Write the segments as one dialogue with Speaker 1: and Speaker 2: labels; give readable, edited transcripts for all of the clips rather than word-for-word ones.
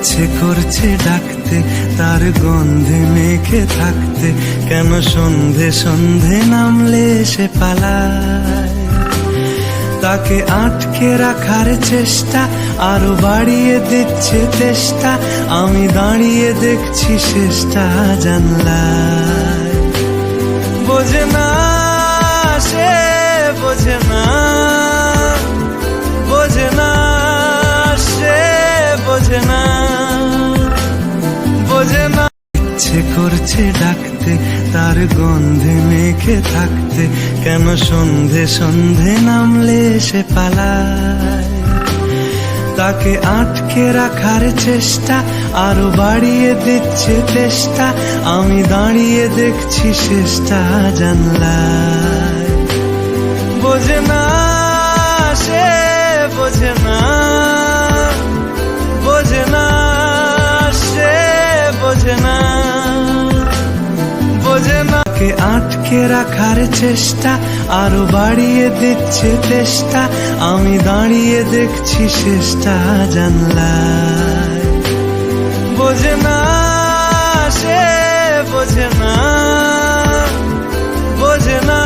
Speaker 1: ইচ্ছে করছে ডাকতে, তার গন্ধে মেখে থাকতে, কেন সন্ধে সন্ধে নামলে সে পালায়। তাকে আটকে রাখার চেষ্টা আরো বাড়িয়ে দিচ্ছে তেষ্টা, আমি দাঁড়িয়ে দেখছি শেষটা জানলায়। বোঝে না সে, বোঝে না, বোঝে না সে, বোঝে না, বোঝে না। ইচ্ছে করছে ডাকতে, তার গন্ধে মেখে থাকতে, কেন সন্ধে সন্ধে নামলে সে পালায়। তাকে আটকে রাখার চেষ্টা আরো বাড়িয়ে দিচ্ছে তেষ্টা, আমি দাঁড়িয়ে দেখছি শেষটা জানলায়। বোঝে না সে, বোঝে না, বোঝে না সে, বোঝে না, বোঝে না। তাকে আটকে রাখার চেষ্টা আরো বাড়িয়ে দিচ্ছে তেষ্টা, আমি দাঁড়িয়ে দেখছি শেষটা জানলায়। বোঝে না সে, বোঝে না, বোঝে না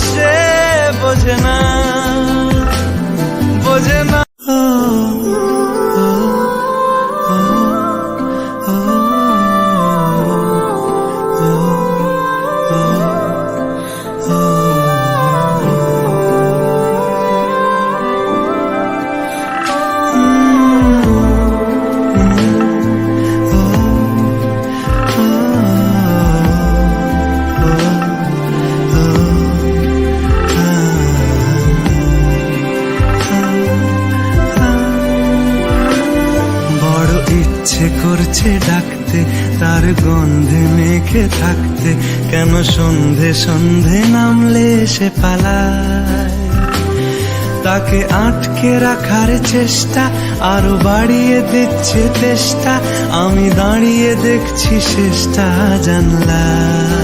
Speaker 1: সে, বোঝে না, বোঝে না। ইচ্ছে করছে ডাকতে, তার গন্ধে মেখে থাকতে, কেন সন্ধে সন্ধে নামলে সে পালায়। তাকে আটকে রাখার চেষ্টা আরো বাড়িয়ে দিচ্ছে তেষ্টা, আমি দাঁড়িয়ে দেখছি শেষটা জানলায়।